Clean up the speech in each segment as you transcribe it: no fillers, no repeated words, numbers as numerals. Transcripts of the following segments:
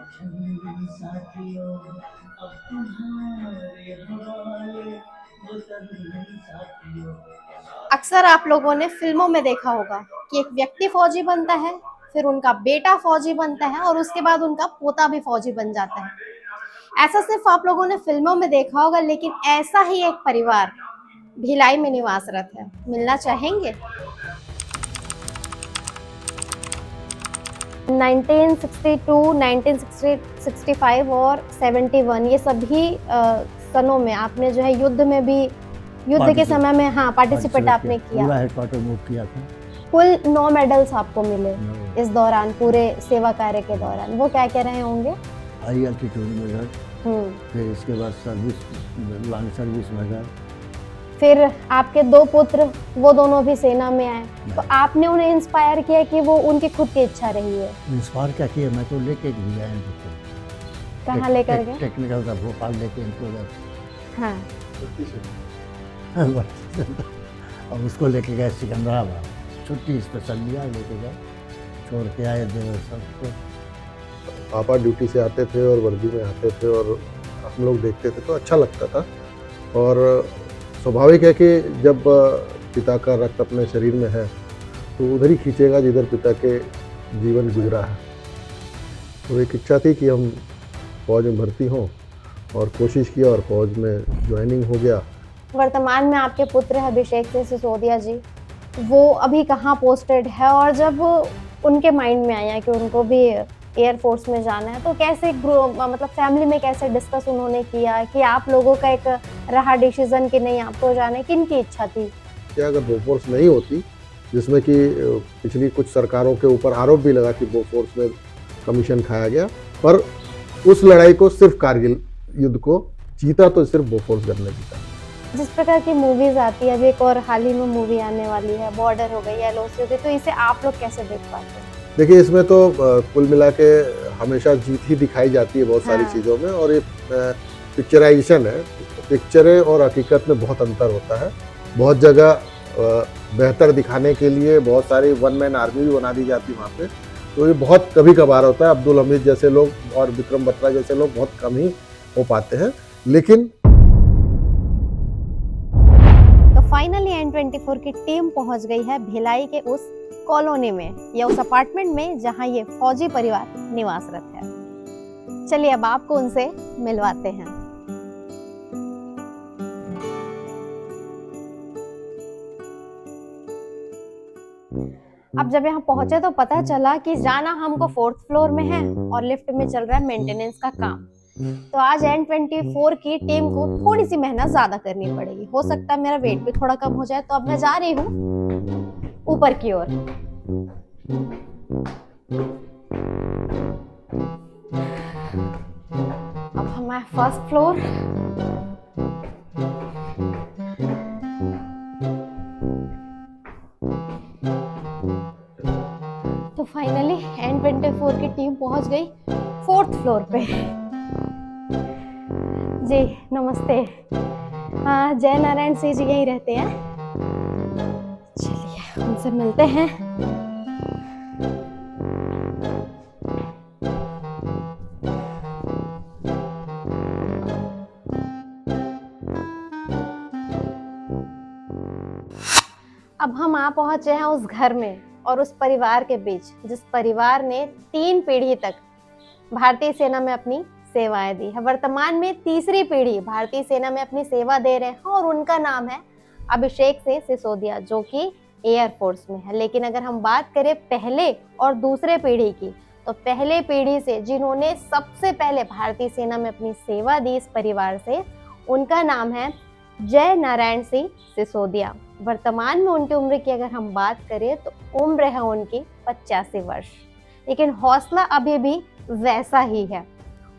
चंद साथियों अब तुम्हारे हवाले, वतन साथियों। अक्सर आप लोगों ने फिल्मों में देखा होगा कि एक व्यक्ति फौजी बनता है, फिर उनका बेटा फौजी बनता है और उसके बाद उनका पोता भी फौजी बन जाता है। ऐसा सिर्फ आप लोगों ने फिल्मों में देखा होगा, लेकिन ऐसा ही एक परिवार भिलाई में निवासरत है। मिलना चाहेंगे? 1962, 1965 और 71 ये सभी सनों में आपने जो है युद्ध में भी, युद्ध के समय में हाँ पार्टिसिपेट आपने किया। पूरा हेडक्वार्टर मूव किया था। कुल 9 मेडल्स आपको मिले इस दौरान, पूरे सेवा कार्य के दौरान। वो क्या क्या रहे होंगे? हाई एल्टीट्यूड मेडल, फिर इसके बाद सर्विस, लॉन्ग सर्विस मेडल। फिर आपके 2 पुत्र, वो दोनों भी सेना में आए, तो आपने उन्हें इंस्पायर किया कि वो उनकी खुद की इच्छा रही है? इंस्पायर क्या किया, मैं तो लेके भी गया इनको। कहाँ लेकर गए? टेक्निकल था, भोपाल लेके इनको गए। हाँ। और उसको लेके गए सिकंदराबाद, छुट्टी स्पेशल लिया, लेके गए, छोड़ के आए देवर सबको। पापा ड्यूटी से आते थे और वर्दी में आते थे और हम लोग देखते थे तो अच्छा लगता था। और स्वाभाविक है कि जब पिता का रक्त अपने शरीर में है तो उधर ही खींचेगा जिधर पिता के जीवन गुजरा है। तो एक इच्छा थी कि हम फौज में भर्ती हों और कोशिश किया और फौज में ज्वाइनिंग हो गया। वर्तमान में आपके पुत्र अभिषेक सिंह सिसोदिया जी, वो अभी कहाँ पोस्टेड है? और जब उनके माइंड में आया कि उनको भी एयरफोर्स में जाना है, तो कैसे मतलब फैमिली में कैसे डिस्कस उन्होंने किया कि आप लोगों का एक रहा डिसीजन कि नहीं आपको जाना है? किन की इच्छा थी? क्या अगर बोफोर्स नहीं होती, जिसमें कि पिछली कुछ सरकारों के ऊपर आरोप भी लगा कि बोफोर्स में कमीशन खाया गया, पर उस लड़ाई को सिर्फ कारगिल युद्ध को जीता तो सिर्फ बोफोर्स गन ने जीता। जिस प्रकार की मूवीज आती है, अभी एक और हाल ही में मूवी आने वाली है, बॉर्डर हो गई, एलओसी हो गई, तो इसे आप लोग कैसे देख पाते हैं? देखिए, इसमें तो कुल मिला के हमेशा जीत ही दिखाई जाती है बहुत सारी चीज़ों में। और ये पिक्चराइजेशन है, पिक्चरें और हकीकत में बहुत अंतर होता है। बहुत जगह बेहतर दिखाने के लिए बहुत सारी वन मैन आर्मी भी बना दी जाती है वहाँ पे, तो ये बहुत कभी कभार होता है। अब्दुल हमीद जैसे लोग और विक्रम बत्रा जैसे लोग बहुत कम ही हो पाते हैं। लेकिन तो फाइनली N24 की टीम पहुंच गई है भिलाई के उस कॉलोनी में या उस अपार्टमेंट में जहां ये फौजी परिवार निवासरत है। चलिए अब आपको उनसे मिलवाते हैं। अब जब यहाँ पहुंचे तो पता चला कि जाना हमको 4th फ्लोर में है और लिफ्ट में चल रहा है मेंटेनेंस का काम। तो आज N24 की टीम को थोड़ी सी मेहनत ज्यादा करनी पड़ेगी। हो सकता है मेरा वेट भी थोड़ा कम हो जाए। तो अब मैं जा रही हूँ ऊपर की ओर। अब हमारा 1st फ्लोर। तो फाइनली N24 की टीम पहुंच गई 4th फ्लोर पे। जी नमस्ते। हाँ, जय नारायण सिंह जी यहीं रहते हैं। चलिए उनसे मिलते हैं। अब हम आ पहुंचे हैं उस घर में और उस परिवार के बीच, जिस परिवार ने 3 पीढ़ी तक भारतीय सेना में अपनी सेवाएं दी है। वर्तमान में तीसरी पीढ़ी भारतीय सेना में अपनी सेवा दे रहे हैं और उनका नाम है अभिषेक सिंह सिसोदिया, जो कि एयरफोर्स में है। लेकिन अगर हम बात करें पहले और दूसरे पीढ़ी की, तो पहले पीढ़ी से जिन्होंने सबसे पहले भारतीय सेना में अपनी सेवा दी इस परिवार से, उनका नाम है जय नारायण सिंह सिसोदिया। वर्तमान में उनकी उम्र की अगर हम बात करें तो उम्र है उनकी 85 वर्ष, लेकिन हौसला अभी भी वैसा ही है।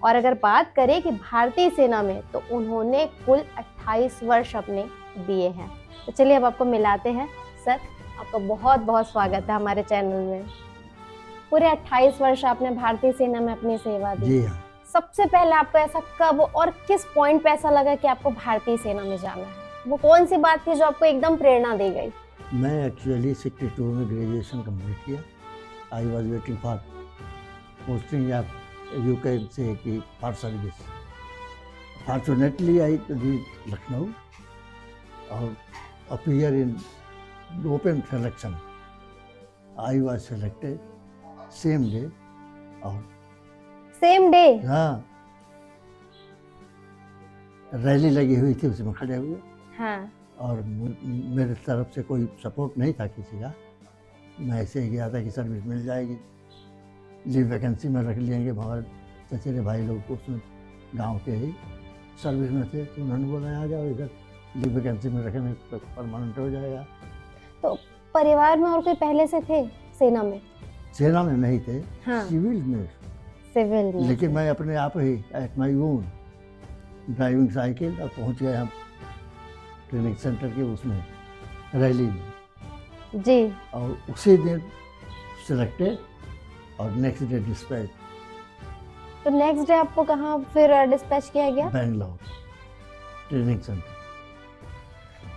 और अगर बात करें कि भारतीय सेना में, तो उन्होंने कुल 28 वर्ष अपने दिए हैं। तो चलिए अब आपको मिलाते हैं। सर, आपका बहुत बहुत स्वागत है हमारे चैनल में। पूरे 28 वर्ष आपने भारतीय सेना में अपनी सेवा दी। जी हाँ। सबसे पहले आपको ऐसा कब और किस पॉइंट पे ऐसा लगा कि आपको भारतीय सेना में जाना है? वो कौन सी बात थी जो आपको एकदम प्रेरणा दे गई? मैं एक्चुअली 62 में ग्रेजुएशन कंप्लीट किया। I was waiting for posting या यू कैन से कि for service. Fortunately I reach Lucknow और appear in open selection. I was selected same day. और सेम डे? हाँ, रैली लगी हुई थी, उसमें खड़े हुए। हाँ। और मेरे तरफ से कोई सपोर्ट नहीं था किसी का। मैं ऐसे ही गया था कि सर्विस मिल जाएगी, लीव वैकेंसी में रख लेंगे। मगर चचेरे भाई लोग उसमें गांव के ही सर्विस में थे, तो उन्होंने बोला आ जाओ इधर, लीव वैकेंसी में रखने तो परमानेंट हो जाएगा। तो परिवार में और कोई पहले से थे सेना में? सेना में नहीं थे, हाँ। सिविल में। सिविल में? लेकिन मैं अपने आप ही at my own driving cycle और पहुंच गए हम ट्रेनिंग सेंटर के उसमें रैली में। जी। और उसी दिन सिलेक्टेड और नेक्स्ट डे डिस्पैच। तो नेक्स्ट डे आपको कहाँ फिर डिस्पैच किया गया? Bangalore training centre.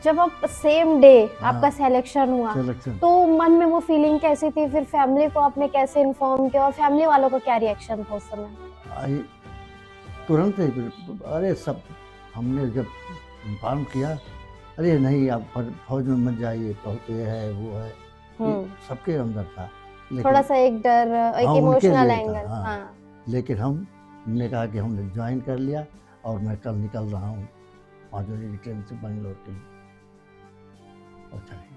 जब आप सेम डे हाँ। आपका सिलेक्शन हुआ सिलेक्शन। तो मन में वो फीलिंग कैसी थी? फिर फैमिली को आपने कैसे इन्फॉर्म किया और फैमिली वालों का क्या रिएक्शन था उस समय? आई तुरंत ही, अरे सब हमने जब इन्फॉर्म किया, अरे नहीं आप फौज में मत जाइए, बहुत ये है वो है, ये सबके अंदर था। थोड़ा सा एक डर, एक हाँ, उनके इमोशनल लिए था, एंगल। हाँ। हाँ। लेकिन हमने कहा कि हमने ज्वाइन कर लिया और मैं कल निकल रहा हूँ 5 बजे की ट्रेन से बेंगलोर के लिए। और चले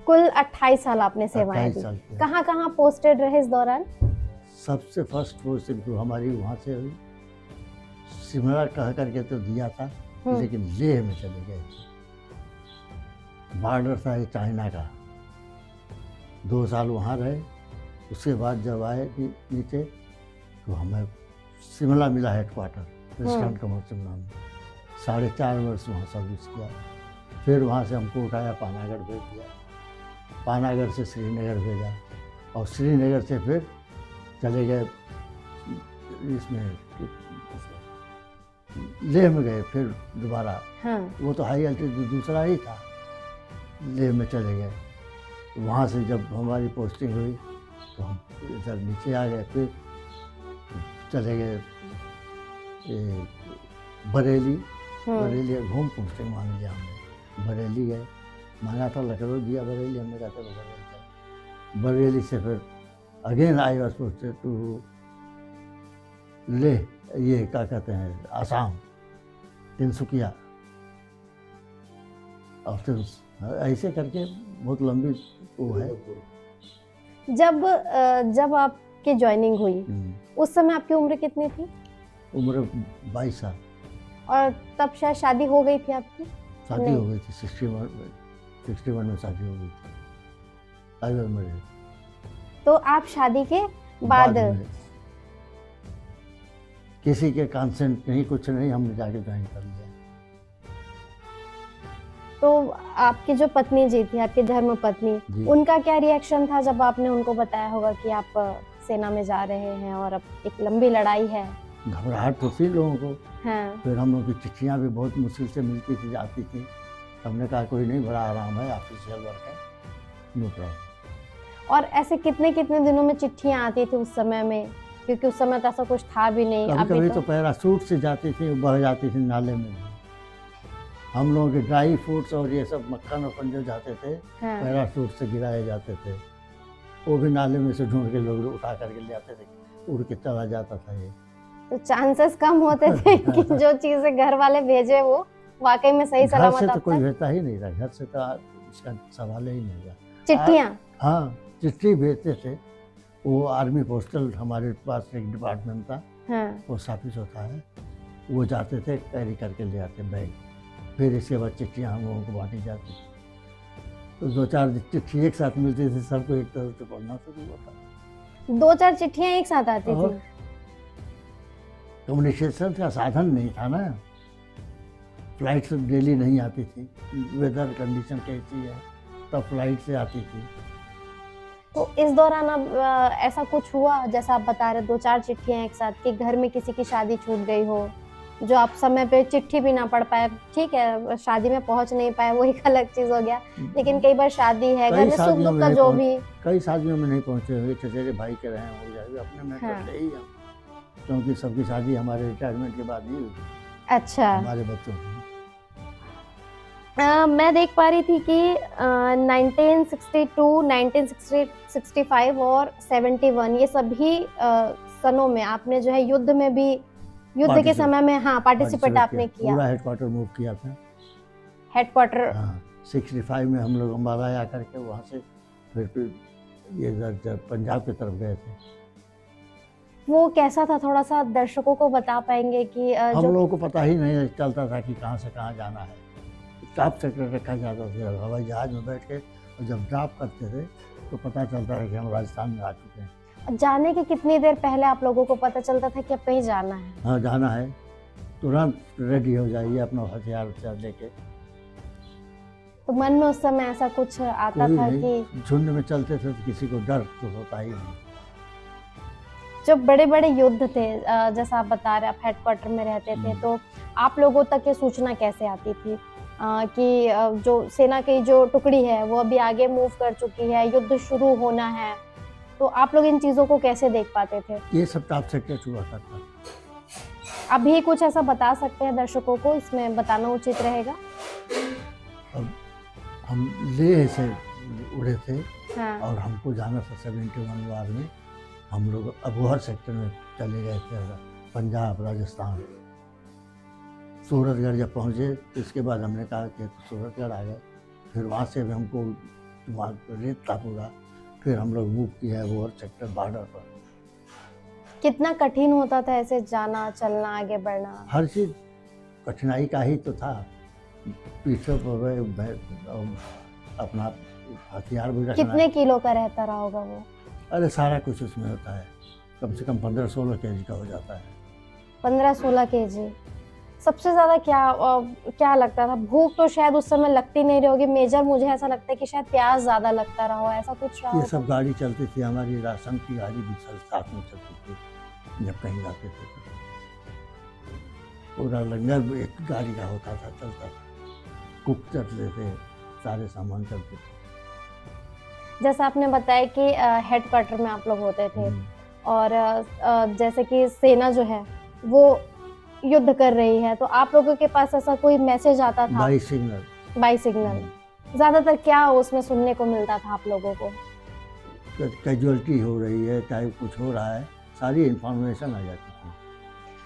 कुल 28 साल आपने सेवाएं 28 दी। साल के। कहाँ कहाँ पोस्टेड रहे इस दौरान? सबसे फर्स्ट पोस्टिंग तो हमारी वहाँ से हुई, शिमला कह करके तो दिया था, लेकिन लेह में चले गए। बॉर्डर था ये चाइना का, 2 साल वहाँ रहे। उसके बाद जब आए नीचे तो हमें शिमला मिला हेडक्वार्टर, वेस्टर्न कमांड शिमला में। 4.5 वर्ष वहाँ सर्विस किया। फिर वहाँ से हमको उठाया, पानागढ़ भेज दिया, पानागढ़ से श्रीनगर भेजा, और श्रीनगर से फिर चले गए इसमें लेह में गए। फिर दोबारा वो तो हाई अल्टीट्यूड दूसरा ही था, लेह में चले गए। वहाँ से जब हमारी पोस्टिंग हुई तो हम इधर नीचे आ गए। फिर चले गए बरेली। बरेली होम पोस्टिंग मांग लिया हमने, बरेली गए। मांगा था लखनऊ, दिया बरेली, हमने कहा चलो बरेली जाए। बरेली से फिर again I was posted to Leh, ये क्या कहते हैं, आसाम, तिनसुकिया। और फिर ऐसे करके बहुत लंबी वो है। जब आपकी ज्वाइनिंग हुई उस समय आपकी उम्र कितनी थी? उम्र 22 साल। और तब शायद शादी हो गई थी आपकी? शादी हो गई थी 61 में शादी हो गई थी। I was married. तो आप शादी के बाद में किसी के कंसेंट नहीं, कुछ नहीं, हमने जाके ज्वाइन कर लिया। तो आपकी जो पत्नी जी थी, आपकी धर्म पत्नी, उनका क्या रिएक्शन था जब आपने उनको बताया होगा कि आप सेना में जा रहे हैं और अब एक लंबी लड़ाई है? घबराहट तो थी लोगों को। हाँ। फिर हम लोग की चिट्ठियाँ भी बहुत मुश्किल से मिलती थी, जाती थी। हमने कहा कोई नहीं, बड़ा आराम है, ऑफिशियल वर्क है, नो प्रॉब्लम। और ऐसे कितने कितने दिनों में चिट्ठियाँ आती थी उस समय में? क्योंकि उस समय तो ऐसा कुछ था भी नहीं। कभी कभी तो पैराशूट से जाती थी, बह जाती थी नाले में। हम लोगों के ड्राई फ्रूट्स और ये सब मक्खन वक्खन जो जाते थे, पैराशूट से गिराए जाते थे। वो भी नाले में से ढूंढ के लोग उठा करके ले आते थे, उड़ के चला जाता था ये। तो चांसेस कम होते थे कि जो चीजें घर वाले भेजे वो वाकई में सही सलामत। घर से तो कोई भेजता ही नहीं था, घर से तो इसका सवाल ही नहीं था। चिट्ठियाँ? हाँ, चिट्ठी भेजते थे। वो आर्मी पोस्टल, हमारे पास एक डिपार्टमेंट था, पोस्ट ऑफिस होता है, वो जाते थे, कैरी करके ले आते बैग। फिर इसके बाद चिट्ठियाँ हम लोगों को बांटी जाती। तो 2-4 चिट्ठी एक साथ मिलती थी, सबको एक तरफ से पढ़ना शुरू होता। 2-4 चिट्ठियाँ एक साथ आती थी? कम्युनिकेशन का साधन नहीं था ना, फ्लाइट से डेली नहीं आती थी, वेदर कंडीशन कैसी है तब फ्लाइट से आती थी। तो इस दौरान अब ऐसा कुछ हुआ जैसा आप बता रहे, 2-4 चिट्ठियाँ एक साथ, कि घर में किसी की शादी छूट गई हो जो आप समय पे चिट्ठी भी ना पढ़ पाए, ठीक है शादी में पहुंच नहीं पाए वो एक अलग चीज हो गया, लेकिन कई बार शादी है, घर कई में सुख शादियों दुख में का नहीं जो पहुंच भी। कई शादियों में नहीं पहुंचे हुए, चचेरे भाई के रहे हो जाए अपने में हाँ। करते ही हम, क्योंकि सबकी शादी हमारे रिटायरमेंट के बाद ही हुई, अच्छा। हमारे बच्चों की। मैं देख पा रही थी कि 1962, 1965 और 71 ये सभी सनों में आपने जो है युद्ध में भी, युद्ध के Participate- समय में हाँ पार्टिसिपेट participate आपने किया। पूरा हेडक्वार्टर मूव किया था। हेडक्वार्टर। हाँ 65 में हम लोग अम्बाला आकर के वहाँ से फिर ये इधर पंजाब की तरफ गए थे। वो कैसा था, थोड़ा सा दर्शकों को बता पाएंगे कि हम जो लोगों को पता ही नहीं चलता था कि कहाँ से कहाँ जाना है, टॉप सेक्टर रखा जाता था हवाई जहाज में बैठ के, और जब ड्रॉप करते थे तो पता चलता है कि हम राजस्थान में आ चुके हैं। जाने के कितनी देर पहले आप लोगों को पता चलता था कि अब कहीं जाना है? हाँ जाना है, तुरंत रेडी हो जाइए अपना हथियार उथियार लेके। तो मन में उस समय ऐसा कुछ आता कोई था नहीं, कि झुंड में चलते थे तो किसी को डर तो होता ही नहीं। जो बड़े बड़े युद्ध थे, जैसा आप बता रहे, आप हेडक्वार्टर में रहते थे, तो आप लोगों तक ये सूचना कैसे आती थी कि जो सेना की जो टुकड़ी है वो अभी आगे मूव कर चुकी है, युद्ध शुरू होना है, तो आप लोग इन चीजों को कैसे देख पाते थे? ये सब टॉप सेक्टर हुआ करता। अभी कुछ ऐसा बता सकते हैं दर्शकों को, इसमें बताना उचित रहेगा? अब हम लेह से उड़े थे हाँ। और हमको जाना था 71 वार में, हम लोग अबोहर सेक्टर में चले गए थे, पंजाब राजस्थान। सूरतगढ़ जब पहुँचे तो इसके बाद हमने कहा कि सूरतगढ़ आ गए, फिर वहाँ से भी हमको वहाँ रेत था पूरा, फिर हम लोग मूव किया है अबोहर सेक्टर बॉर्डर पर। कितना कठिन होता था ऐसे जाना चलना आगे बढ़ना? हर चीज़ कठिनाई का ही तो था, पीछे पर अपना हथियार भी रखना। कितने किलो का रहता रहा होगा वो? अरे सारा कुछ उसमें होता है, कम से कम 15-16 kg का हो जाता है। 15-16 kg। सबसे ज्यादा क्या लगता था? भूख तो शायद उस समय लगती नहीं रही होगी मेजर, मुझे ऐसा लगता है कि शायद प्यास ज्यादा लगता रहा हो, ऐसा कुछ रहा ये होगा? सब गाड़ी चलती थी, हमारी राशन की गाड़ी भी साथ में चलती थी जब कहीं जाते थे तो। पूरा लंगर एक गाड़ी का होता था, चलता था, कुक चलते थे, सारे सामान चलते थे। जैसा आपने बताया कि हेडक्वार्टर में आप लोग होते थे, हम्म, और जैसे कि सेना जो है वो युद्ध कर रही है, तो आप लोगों के पास ऐसा कोई मैसेज आता था बाई सिग्नल। Buy signal? ज्यादातर क्या उसमें सुनने को मिलता था आप लोगों को? कैजुअलिटी हो रही है, चाहे कुछ हो रहा है, सारी इंफॉर्मेशन आ जाती थी।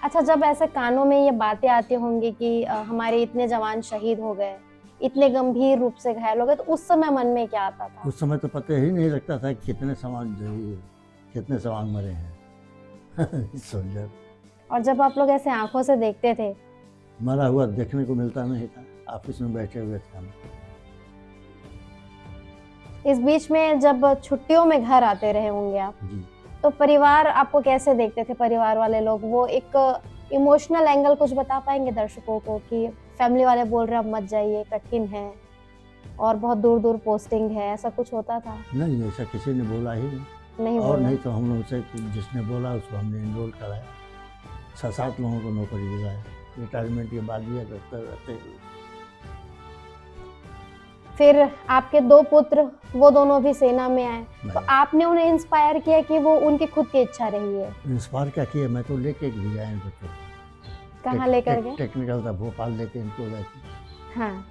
अच्छा, जब ऐसे कानों में ये बातें आती होंगी कि हमारे इतने जवान शहीद हो गए, इतने गंभीर रूप से घायल हो गए, तो उस समय मन में क्या आता था? उस समय तो पता ही नहीं लगता था कि कितने सवांग मरे हैं सोल्जर। और जब आप लोग ऐसे आंखों से देखते थे? मरा हुआ देखने को मिलता नहीं था, ऑफिस में बैठे हुए थे हम। इस बीच में जब छुट्टियों में घर आते रहे होंगे आप, जी, तो परिवार आपको कैसे देखते थे? परिवार वाले लोग, वो एक इमोशनल एंगल कुछ बता पाएंगे दर्शकों को कि फैमिली वाले बोल रहे अब मत जाइए, कठिन है और बहुत दूर दूर पोस्टिंग है, ऐसा कुछ होता था? नहीं ऐसा किसी ने बोला ही नहीं। नहीं और बोला? नहीं तो हम लोग से जिसने बोला उसको हमने इनरोल कराया, 6-7 लोगों को नौकरी दिलाया, रिटायरमेंट के बाद भी रहते। फिर आपके 2 पुत्र, वो दोनों भी सेना में आए, तो आपने उन्हें इंस्पायर किया कि वो उनकी खुद की इच्छा रही है? इंस्पायर क्या किया, मैं तो लेके भी गया इन बच्चों को। कहाँ लेकर गए? टेक्निकल था, भोपाल लेके इनको गए थे। हाँ।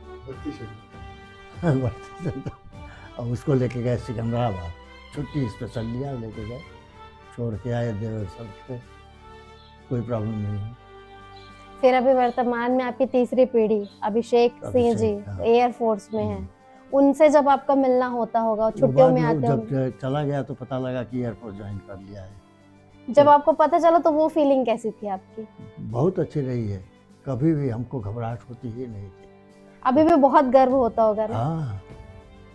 और उसको लेके गए सिकंदराबाद, छुट्टी स्पेशल लिया, लेके गए, छोड़ के आए देवर सब पे, कोई प्रॉब्लम नहीं है। फिर अभी वर्तमान में आपकी तीसरी पीढ़ी अभिषेक सिंह जी हाँ। एयरफोर्स में हैं, उनसे जब आपका मिलना होता होगा, छुट्टियों में आते होंगे, जब चला गया तो पता लगा कि एयरफोर्स ज्वाइन कर लिया है। जब आपको पता चला तो वो फीलिंग कैसी थी आपकी? बहुत अच्छी रही है, कभी भी हमको घबराहट होती ही नहीं थी। अभी भी बहुत गर्व होता होगा ना? हाँ,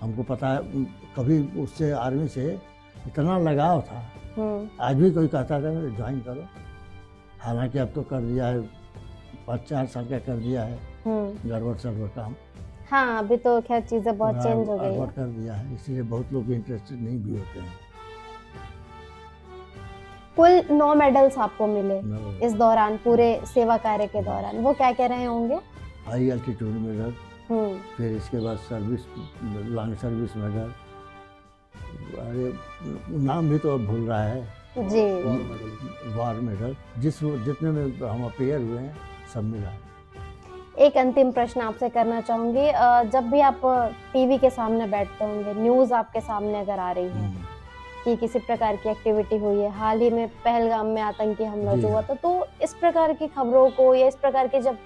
हमको पता है, कभी उससे आर्मी से इतना लगाव था, आज भी कोई कहता था ज्वाइन करो, हालांकि अब तो कर दिया है, 5-4 साल का कर दिया है, गड़बड़ सड़बड़ काम। हाँ, अभी तो खैर चीजें बहुत चेंज हो गई गड़बड़ है। कर दिया है, इसलिए बहुत लोग इंटरेस्टेड नहीं भी होते हैं। कुल 9 मेडल्स आपको मिले न- इस दौरान, पूरे सेवा कार्य के दौरान, वो क्या क्या रहे होंगे? हाई एल्टीट्यूड मेडल, हम्म। फिर इसके बाद सर्विस, लॉन्ग सर्विस मेडल, अरे नाम भी तो अब भूल रहा है, जी। वार मेडल, जितने में हम अपेयर हुए हैं सब मिला। एक अंतिम प्रश्न आपसे करना चाहूंगी, जब भी आप टीवी के सामने बैठते होंगे, न्यूज़ आपके सामने अगर आ रही है कि किसी प्रकार की एक्टिविटी हुई है, हाल ही में पहलगाम में आतंकी हमला जी जो हुआ हाँ। था, तो इस प्रकार की खबरों को या इस प्रकार की जब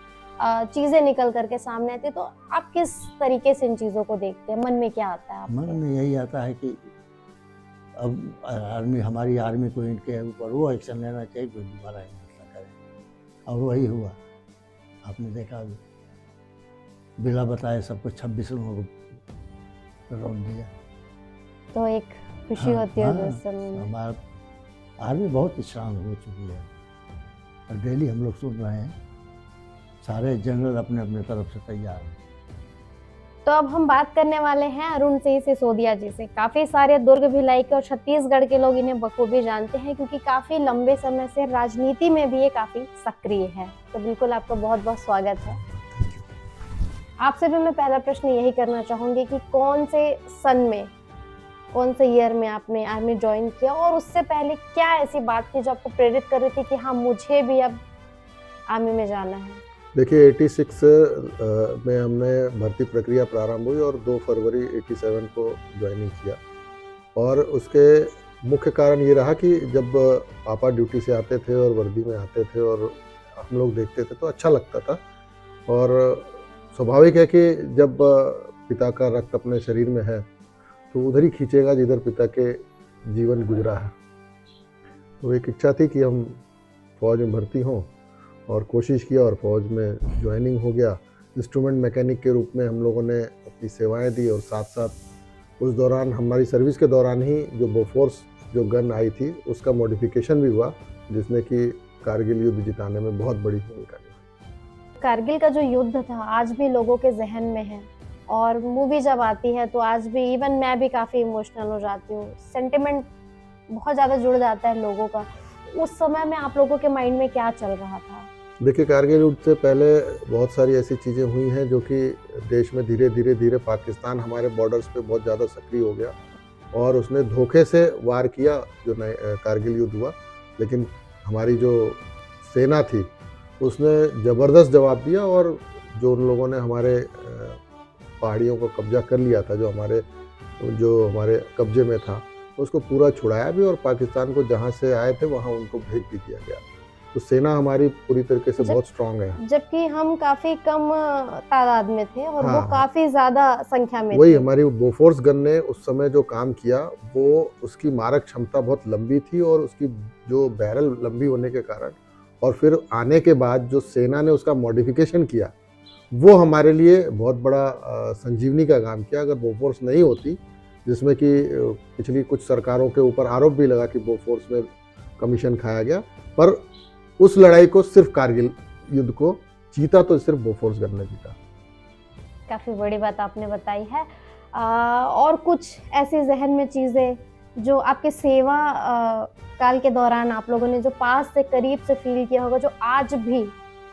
चीजें निकल करके सामने आती है, तो आप किस तरीके से इन चीजों को देखते हैं? मन में क्या आता है मन आपके? में यही आता है कि अब हमारी आर्मी को इनके ऊपर वो एक्शन लेना चाहिए, कोई दोबारा हिम्मत न करे, और वही हुआ। आपने देखा अभी बिना बताए सबको 26 लोगों को रोक दिया। तो एक खुशी हाँ, होती है हाँ, उस समय में। हमारा आर्मी बहुत स्ट्रांग हो चुकी है, और डेली हम लोग सुन रहे हैं सारे जनरल अपने अपने तरफ से तैयार हैं। तो अब हम बात करने वाले हैं अरुण सिंह सिसोदिया जी से। काफी सारे दुर्ग, भिलाई के और छत्तीसगढ़ के लोग इन्हें बखूबी जानते हैं, क्योंकि काफी लंबे समय से राजनीति में भी ये काफी सक्रिय है। तो बिल्कुल आपका बहुत बहुत स्वागत है। आपसे भी मैं पहला प्रश्न यही करना चाहूंगी कि कौन से सन में, कौन से ईयर में आपने आर्मी ज्वाइन किया, और उससे पहले क्या ऐसी बात थी जो आपको प्रेरित कर रही थी कि हाँ, मुझे भी अब आर्मी में जाना है? देखिए 86 में हमने भर्ती प्रक्रिया प्रारंभ हुई और 2 फरवरी 87 को ज्वाइनिंग किया। और उसके मुख्य कारण ये रहा कि जब पापा ड्यूटी से आते थे और वर्दी में आते थे और हम लोग देखते थे तो अच्छा लगता था। और स्वाभाविक है कि जब पिता का रक्त अपने शरीर में है तो उधर ही खींचेगा जिधर पिता के जीवन गुजरा है। तो एक इच्छा थी कि हम फौज में भर्ती हों, और कोशिश किया और फौज में ज्वाइनिंग हो गया। इंस्ट्रूमेंट मैकेनिक के रूप में हम लोगों ने अपनी सेवाएं दी, और साथ साथ उस दौरान हमारी सर्विस के दौरान ही जो बोफोर्स जो गन आई थी उसका मॉडिफिकेशन भी हुआ, जिसने कि कारगिल युद्ध जिताने में बहुत बड़ी भूमिका निभाई। कारगिल का जो युद्ध था आज भी लोगों के जहन में है, और मूवी जब आती है तो आज भी इवन मैं भी काफ़ी इमोशनल हो जाती हूँ। सेंटिमेंट बहुत ज़्यादा जुड़ जाता है लोगों का। उस समय में आप लोगों के माइंड में क्या चल रहा था? देखिए कारगिल युद्ध से पहले बहुत सारी ऐसी चीज़ें हुई हैं जो कि देश में धीरे धीरे पाकिस्तान हमारे बॉर्डर्स पे बहुत ज़्यादा सक्रिय हो गया, और उसने धोखे से वार किया जो कारगिल युद्ध हुआ। लेकिन हमारी जो सेना थी उसने ज़बरदस्त जवाब दिया, और जो उन लोगों ने हमारे पहाड़ियों को कब्जा कर लिया था, जो हमारे कब्जे में था, उसको पूरा छुड़ाया भी, और पाकिस्तान को जहाँ से आए थे वहाँ उनको भेज भी दिया गया। तो सेना हमारी पूरी तरीके से बहुत स्ट्रांग है। जबकि हम काफी कम तादाद में थे और हाँ, वो काफी ज्यादा संख्या में वही थे। हमारी बोफोर्स गन ने उस समय जो काम किया वो उसकी मारक क्षमता बहुत लंबी थी, और उसकी जो बैरल लंबी होने के कारण, और फिर आने के बाद जो सेना ने उसका मॉडिफिकेशन किया, वो हमारे लिए बहुत बड़ा संजीवनी का काम किया। अगर बोफोर्स नहीं होती, जिसमें कि पिछली कुछ सरकारों के ऊपर आरोप भी लगा कि बोफोर्स में कमीशन खाया गया, पर उस लड़ाई को सिर्फ कारगिल युद्ध को जीता तो सिर्फ बोफोर्स गन ने जीता। काफी बड़ी बात आपने बताई है। और कुछ ऐसी जहन में चीजें जो आपके सेवा काल के दौरान आप लोगों ने जो पास से करीब से फील किया होगा, जो आज भी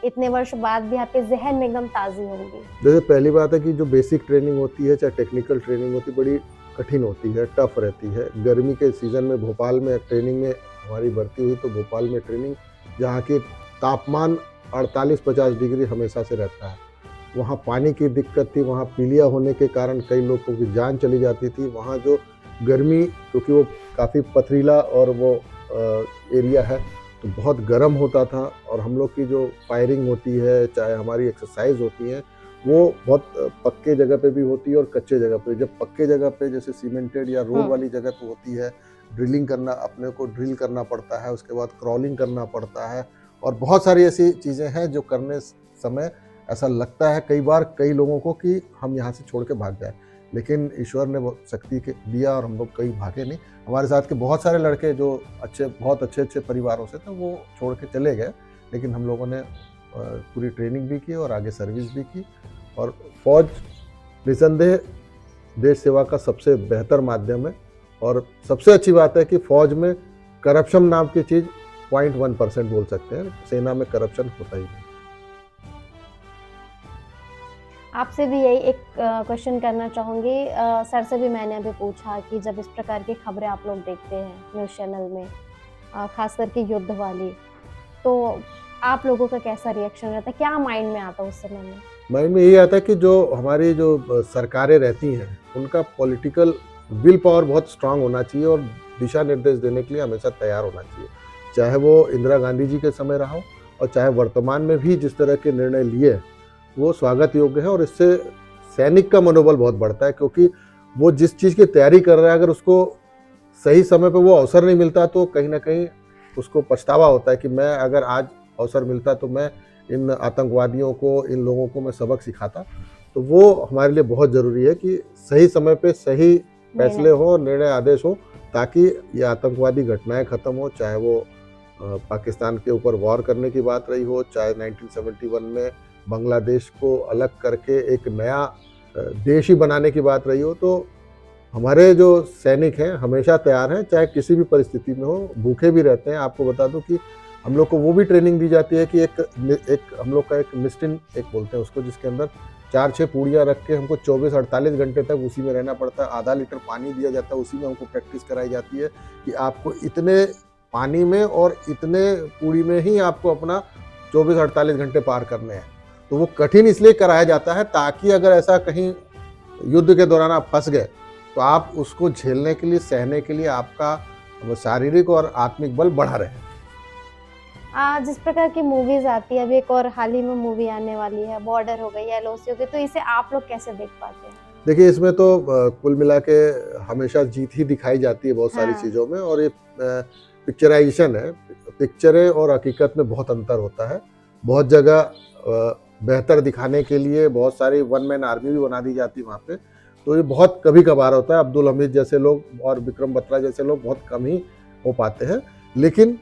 इतने वर्ष बाद भी आपके जहन में एकदम ताज़ी होंगी? जैसे पहली बात है कि जो बेसिक ट्रेनिंग होती है, चाहे टेक्निकल ट्रेनिंग होती है, बड़ी कठिन होती है, टफ रहती है। गर्मी के सीज़न में भोपाल में ट्रेनिंग में हमारी भर्ती हुई, तो भोपाल में ट्रेनिंग जहाँ के तापमान 48-50 डिग्री हमेशा से रहता है। वहाँ पानी की दिक्कत थी, वहाँ पीलिया होने के कारण कई लोगों की जान चली जाती थी। वहाँ जो गर्मी, क्योंकि वो काफ़ी पथरीला और वो एरिया है, तो बहुत गर्म होता था। और हम लोग की जो फायरिंग होती है, चाहे हमारी एक्सरसाइज होती है, वो बहुत पक्के जगह पे भी होती है और कच्चे जगह पे। जब पक्के जगह पे जैसे सीमेंटेड या रोड वाली जगह पे होती है, ड्रिलिंग करना, अपने को ड्रिल करना पड़ता है, उसके बाद क्रॉलिंग करना पड़ता है, और बहुत सारी ऐसी चीज़ें हैं जो करने समय ऐसा लगता है कई बार कई लोगों को कि हम यहाँ से छोड़ के भाग जाए। लेकिन ईश्वर ने बहुत शक्ति दिया और हम लोग कहीं भागे नहीं। हमारे साथ के बहुत सारे लड़के जो बहुत अच्छे परिवारों से थे, वो छोड़ के चले गए, लेकिन हम लोगों ने पूरी ट्रेनिंग भी की और आगे सर्विस भी की। और फौज निसंदेह देश सेवा का सबसे बेहतर माध्यम है। और सबसे अच्छी बात है कि फौज में करप्शन नाम की चीज़ 0.1% बोल सकते हैं, सेना में करप्शन होता ही नहीं। आपसे भी यही एक क्वेश्चन करना चाहूँगी, सर से भी मैंने अभी पूछा कि जब इस प्रकार की खबरें आप लोग देखते हैं न्यूज़ चैनल में, खास करके युद्ध वाली, तो आप लोगों का कैसा रिएक्शन रहता है, क्या माइंड में आता है उस समय में? माइंड में यही आता है कि जो हमारी जो सरकारें रहती हैं उनका पॉलिटिकल विल पावर बहुत स्ट्रांग होना चाहिए और दिशा निर्देश देने के लिए हमेशा तैयार होना चाहिए, चाहे वो इंदिरा गांधी जी के समय रहा हो और चाहे वर्तमान में भी जिस तरह के निर्णय लिए वो स्वागत योग्य है। और इससे सैनिक का मनोबल बहुत बढ़ता है, क्योंकि वो जिस चीज़ की तैयारी कर रहा है अगर उसको सही समय पर वो अवसर नहीं मिलता तो कहीं ना कहीं उसको पछतावा होता है कि मैं अगर आज अवसर मिलता तो मैं इन आतंकवादियों को, इन लोगों को मैं सबक सिखाता। तो वो हमारे लिए बहुत ज़रूरी है कि सही समय पे सही फैसले हो, निर्णय आदेश हो, ताकि ये आतंकवादी घटनाएं ख़त्म हो, चाहे वो पाकिस्तान के ऊपर वॉर करने की बात रही हो, चाहे 1971 में बांग्लादेश को अलग करके एक नया देश ही बनाने की बात रही हो। तो हमारे जो सैनिक हैं हमेशा तैयार हैं, चाहे किसी भी परिस्थिति में हो, भूखे भी रहते हैं। आपको बता दूं कि हम लोग को वो भी ट्रेनिंग दी जाती है कि एक हम लोग का एक मिस्टिन एक बोलते हैं उसको, जिसके अंदर 4-6 पूड़ियाँ रख के हमको 24-48 घंटे तक उसी में रहना पड़ता है। आधा लीटर पानी दिया जाता है, उसी में हमको प्रैक्टिस कराई जाती है कि आपको इतने पानी में और इतने पूड़ी में ही आपको अपना 24-48 घंटे पार करने हैं। तो वो कठिन इसलिए कराया जाता है ताकि अगर ऐसा कहीं युद्ध के दौरान आप फंस गए तो आप उसको झेलने के लिए, सहने के लिए आपका शारीरिक और आत्मिक बल बढ़ा रहे। जिस प्रकार की मूवीज आती है, अभी एक और हाल ही में मूवी आने वाली है, बॉर्डर हो गई, एलओसी हो गई, तो इसे आप लोग कैसे देख पाते हैं? देखिए, इसमें तो कुल मिला के हमेशा जीत ही दिखाई जाती है बहुत सारी चीज़ों में, और ये पिक्चराइजेशन है। पिक्चरें और हकीकत में बहुत अंतर होता है। बहुत जगह बेहतर दिखाने के लिए बहुत सारी वन मैन आर्मी भी बना दी जाती है वहाँ पे, तो ये बहुत कभी कभार होता है। अब्दुल हमीद जैसे लोग और विक्रम बत्रा जैसे लोग बहुत कम ही हो पाते हैं, लेकिन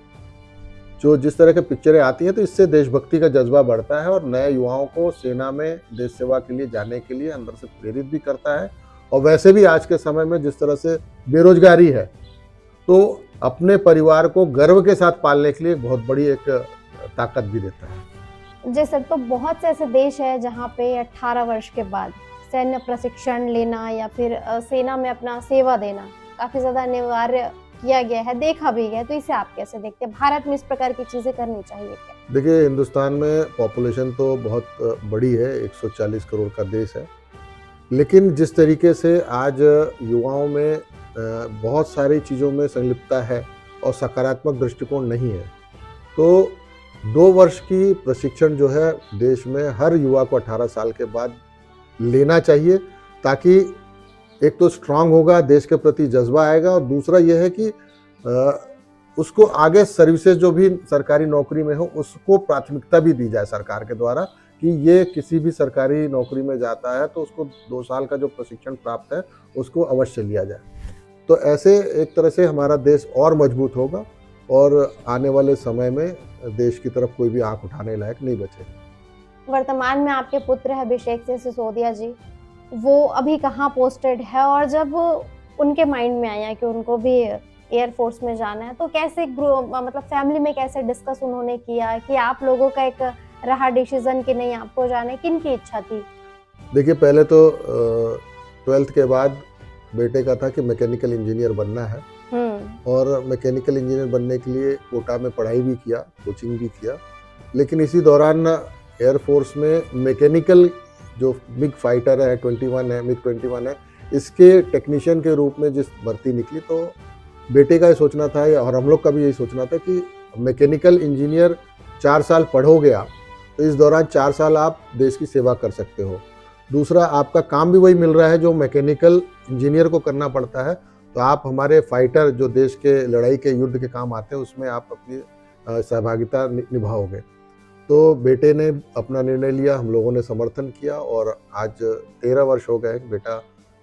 जो जिस तरह के पिक्चरें आती हैं तो इससे देशभक्ति का जज्बा बढ़ता है और नए युवाओं को सेना में देश सेवा के लिए जाने के लिए अंदर से प्रेरित भी करता है। और वैसे भी आज के समय में जिस तरह से बेरोजगारी है, तो अपने परिवार को गर्व के साथ पालने के लिए बहुत बड़ी एक ताकत भी देता है। जी सर, तो बहुत से ऐसे देश है जहाँ पे 18 वर्ष के बाद सैन्य प्रशिक्षण लेना या फिर सेना में अपना सेवा देना काफी ज्यादा अनिवार्य किया गया है, देखा भी गया, तो इसे आप कैसे देखते हैं? भारत में इस प्रकार की चीजें करनी चाहिए क्या? देखिए, हिंदुस्तान में पॉपुलेशन तो बहुत बड़ी है, 140 करोड़ का देश है, लेकिन जिस तरीके से आज युवाओं में बहुत सारी चीज़ों में संलिप्तता है और सकारात्मक दृष्टिकोण नहीं है, तो 2 वर्ष की प्रशिक्षण जो है देश में हर युवा को 18 साल के बाद लेना चाहिए, ताकि एक तो स्ट्रांग होगा, देश के प्रति जज्बा आएगा, और दूसरा यह है कि उसको आगे सर्विसेज जो भी सरकारी नौकरी में हो उसको प्राथमिकता भी दी जाए सरकार के द्वारा, कि ये किसी भी सरकारी नौकरी में जाता है तो उसको 2 साल का जो प्रशिक्षण प्राप्त है उसको अवश्य लिया जाए। तो ऐसे एक तरह से हमारा देश और मजबूत होगा और आने वाले समय में देश की तरफ कोई भी आंख उठाने लायक नहीं बचेगा। वर्तमान में आपके पुत्र है अभिषेक सिसोदिया जी, वो अभी कहाँ पोस्टेड है, और जब उनके माइंड में आया कि उनको भी एयरफोर्स में जाना है, तो कैसे मतलब फैमिली में कैसे डिस्कस उन्होंने किया कि आप लोगों का एक रहा डिसीजन कि नहीं आपको जाना है, किन की इच्छा थी? देखिए, पहले तो 12th के बाद बेटे का था कि मैकेनिकल इंजीनियर बनना है, और मैकेनिकल इंजीनियर बनने के लिए कोटा में पढ़ाई भी किया, कोचिंग भी किया, लेकिन इसी दौरान एयरफोर्स में मैकेनिकल जो मिग फाइटर है 21 है, मिग 21 है, इसके टेक्नीशियन के रूप में जिस भर्ती निकली, तो बेटे का ये सोचना था और हम लोग का भी यही सोचना था कि मैकेनिकल इंजीनियर 4 साल पढ़ोगे आप, तो इस दौरान 4 साल आप देश की सेवा कर सकते हो। दूसरा, आपका काम भी वही मिल रहा है जो मैकेनिकल इंजीनियर को करना पड़ता है, तो आप हमारे फाइटर जो देश के लड़ाई के युद्ध के काम आते हैं उसमें आप अपनी सहभागिता निभाओगे। तो बेटे ने अपना निर्णय लिया, हम लोगों ने समर्थन किया, और आज 13 वर्ष हो गए बेटा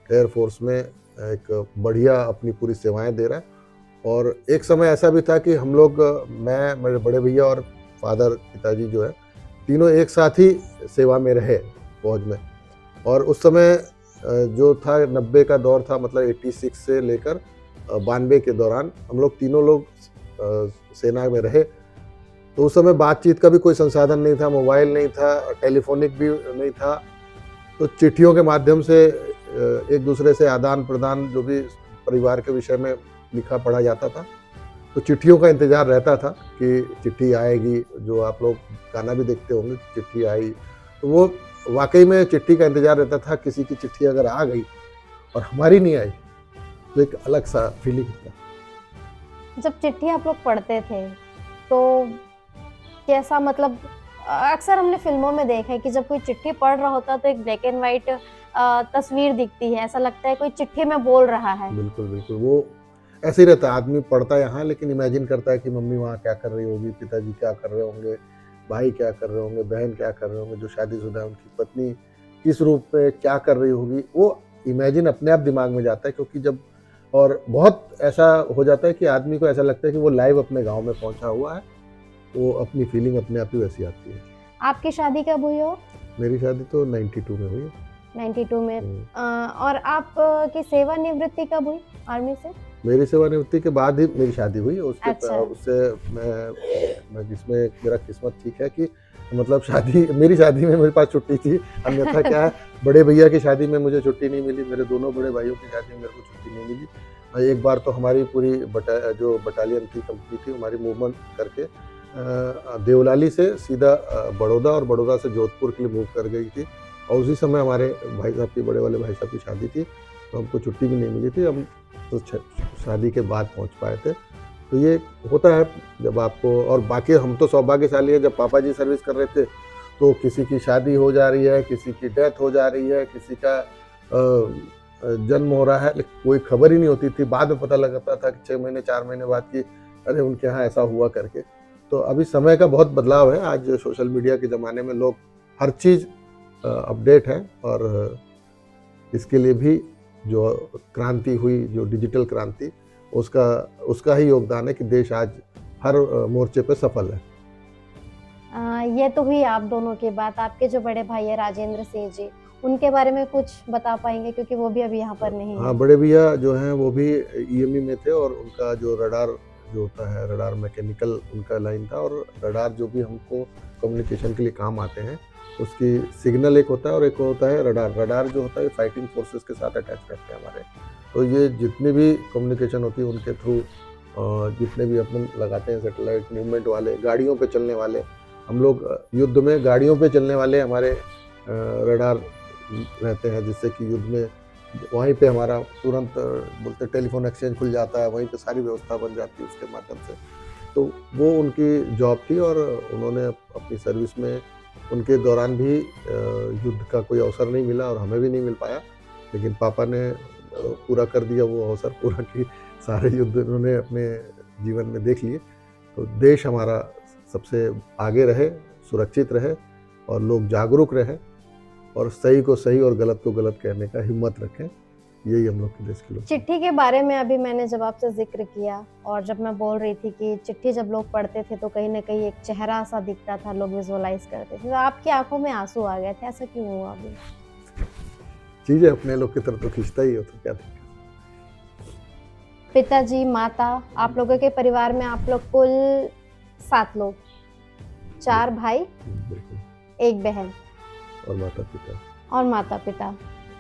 एयरफोर्स में एक बढ़िया अपनी पूरी सेवाएं दे रहा है। और एक समय ऐसा भी था कि हम लोग, मैं, मेरे बड़े भैया और फादर पिताजी जो है, तीनों एक साथ ही सेवा में रहे फौज में। और उस समय जो था 90 का दौर था, मतलब 86 से लेकर 92 के दौरान हम लोग तीनों लोग सेना में रहे, तो उस समय बातचीत का भी कोई संसाधन नहीं था, मोबाइल नहीं था, टेलीफोनिक भी नहीं था, तो चिट्ठियों के माध्यम से एक दूसरे से आदान प्रदान जो भी परिवार के विषय में लिखा पढ़ा जाता था, तो चिट्ठियों का इंतज़ार रहता था कि चिट्ठी आएगी। जो आप लोग गाना भी देखते होंगे, चिट्ठी आई, तो वो वाकई में चिट्ठी का इंतज़ार रहता था। किसी की चिट्ठी अगर आ गई और हमारी नहीं आई तो एक अलग सा फीलिंग था। जब चिट्ठी आप लोग पढ़ते थे तो कैसा, मतलब अक्सर हमने फिल्मों में देखा है कि जब कोई चिट्ठी पढ़ रहा होता है तो एक ब्लैक एंड व्हाइट तस्वीर दिखती है, ऐसा लगता है कोई चिट्ठी में बोल रहा है। बिल्कुल बिल्कुल, वो ऐसे ही रहता है। आदमी पढ़ता है यहाँ, लेकिन इमेजिन करता है कि मम्मी वहाँ क्या कर रही होगी, पिताजी क्या कर रहे होंगे, भाई क्या कर रहे होंगे, बहन क्या कर रहे होंगे, जो शादीशुदा है उनकी पत्नी किस रूप में क्या कर रही होगी, वो इमेजिन अपने आप दिमाग में जाता है। क्योंकि जब और बहुत ऐसा हो जाता है कि आदमी को ऐसा लगता है कि वो लाइव अपने गाँव में पहुँचा हुआ है, वो अपनी फीलिंग अपने आप ही वैसी आती है। आपकी शादी कब हुई हो? मेरी शादी तो 92 में हुई है। 92 में। हम्म। और आप की सेवानिवृत्ति कब हुई आर्मी से? मेरी सेवानिवृत्ति के बाद ही मेरी शादी हुई। अच्छा। उससे मैं जिसमें मेरा किस्मत ठीक है कि मतलब मेरी शादी में मेरे पास छुट्टी थी। अन्यथा क्या है, बड़े भैया की शादी में मुझे छुट्टी नहीं मिली, मेरे दोनों बड़े भाइयों की शादी में मेरे को छुट्टी नहीं मिली। एक बार तो हमारी पूरी जो बटालियन थी, कंपनी थी, हमारी मूवमेंट करके देवलाली से सीधा बड़ौदा और बड़ौदा से जोधपुर के लिए मूव कर गई थी। और उसी समय हमारे भाई साहब की, बड़े वाले भाई साहब की शादी थी, तो हमको छुट्टी भी नहीं मिली थी। हम तो शादी के बाद पहुंच पाए थे। तो ये होता है जब आपको, और बाकी हम तो सौभाग्यशाली है, जब पापा जी सर्विस कर रहे थे तो किसी की शादी हो जा रही है, किसी की डेथ हो जा रही है, किसी का जन्म हो रहा है, लेकिन कोई खबर ही नहीं होती थी। बाद में पता लगता था कि 6 महीने 4 महीने बाद कि अरे उनके यहाँ ऐसा हुआ करके। तो अभी समय का बहुत बदलाव है। आज सोशल मीडिया के ज़माने में लोग हर चीज़ अपडेट है, और इसके लिए भी जो क्रांति हुई, जो डिजिटल क्रांति, उसका ही योगदान है कि देश आज हर मोर्चे पे सफल है। ये तो हुई आप दोनों की बात। आपके जो बड़े भाई है राजेंद्र सिंह जी, उनके बारे में कुछ बता पाएंगे, क्योंकि वो भी अभी यहाँ पर नहीं है। हाँ, बड़े भैया जो हैं वो भी ईएमई में थे, और उनका जो रडार जो होता है, रडार मैकेनिकल उनका लाइन था। और रडार जो भी हमको कम्युनिकेशन के लिए काम आते हैं, उसकी सिग्नल एक होता है और एक होता है रडार। रडार जो होता है फाइटिंग फोर्सेस के साथ अटैच रहते हैं हमारे। तो ये जितनी भी कम्युनिकेशन होती है उनके थ्रू, जितने भी अपन लगाते हैं सैटेलाइट मूवमेंट वाले, गाड़ियों पे चलने वाले, हम लोग युद्ध में गाड़ियों पे चलने वाले हमारे रडार रहते हैं, जिससे कि युद्ध में वहीं पे हमारा तुरंत बोलते टेलीफोन एक्सचेंज खुल जाता है, वहीं पे सारी व्यवस्था बन जाती है उसके माध्यम से। तो वो उनकी जॉब थी, और उन्होंने अपनी सर्विस में, उनके दौरान भी युद्ध का कोई अवसर नहीं मिला और हमें भी नहीं मिल पाया। लेकिन पापा ने पूरा कर दिया वो अवसर पूरा, कि सारे युद्ध उन्होंने अपने जीवन में देख लिए। तो देश हमारा सबसे आगे रहे, सुरक्षित रहे, और लोग जागरूक रहे, और सही को सही और गलत को गलत कहने का हिम्मत रखें। यही हम लोग के देश के लोग। चिट्ठी के बारे में अभी मैंने जब आपसे जिक्र किया, और जब मैं बोल रही थी कि चिट्ठी जब लोग पढ़ते थे तो कहीं ना कहीं एक चेहरा सा दिखता था, लोग विजुअलाइज करते थे, तो आपकी आंखों में आंसू आ गए थे, ऐसा क्यों हुआ अभी? चीजें अपने लोग की तरफ तो खींचता ही हो, तो क्या दिक्कत। पिताजी, माता, आप लोगों के परिवार में आप लोग कुल 7 लोग, 4 भाई, बिल्कुल। 1 बहन और माता पिता,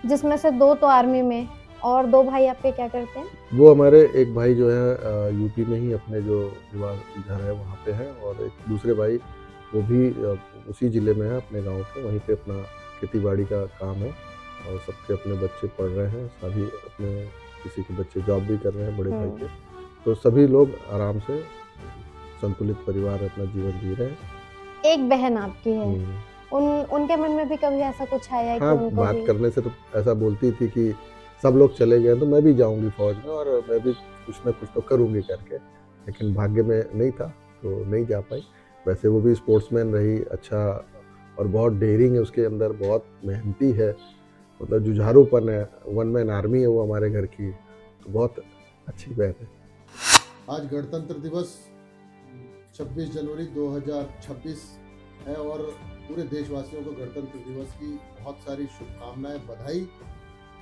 जिसमें से 2 तो आर्मी में, और 2 भाई आपके क्या करते हैं? वो हमारे एक भाई जो है यूपी में ही अपने जो घर है वहाँ पे है, और एक दूसरे भाई वो भी उसी ज़िले में है, अपने गांव के, वहीं पे अपना खेती बाड़ी का काम है, और सबके अपने बच्चे पढ़ रहे हैं, सभी अपने, किसी के बच्चे जॉब भी कर रहे हैं बड़े भाई के। तो सभी लोग आराम से संतुलित परिवार अपना जीवन जी रहे हैं। एक बहन आपकी है, उनके मन में भी कभी ऐसा कुछ आया है? हाँ, कि उनको बात भी करने से तो ऐसा बोलती थी कि सब लोग चले गए तो मैं भी जाऊंगी फौज में, और मैं भी कुछ ना कुछ तो करूंगी करके, लेकिन भाग्य में नहीं था तो नहीं जा पाई। वैसे वो भी स्पोर्ट्समैन रही, अच्छा, और बहुत डेयरिंग है उसके अंदर, बहुत मेहनती है, मतलब जुझारूपन है, वन मैन आर्मी है वो हमारे घर की, तो बहुत अच्छी बात है। आज गणतंत्र दिवस 26 जनवरी 2026 है, और पूरे देशवासियों को गणतंत्र दिवस की बहुत सारी शुभकामनाएं, बधाई।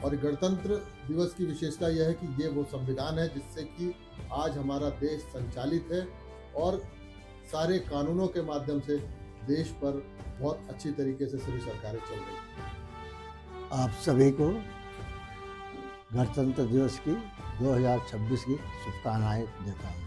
और गणतंत्र दिवस की विशेषता यह है कि ये वो संविधान है जिससे कि आज हमारा देश संचालित है और सारे कानूनों के माध्यम से देश पर बहुत अच्छी तरीके से सभी सरकारें चल रही हैं। आप सभी को गणतंत्र दिवस की 2026 की शुभकामनाएं देता हूँ।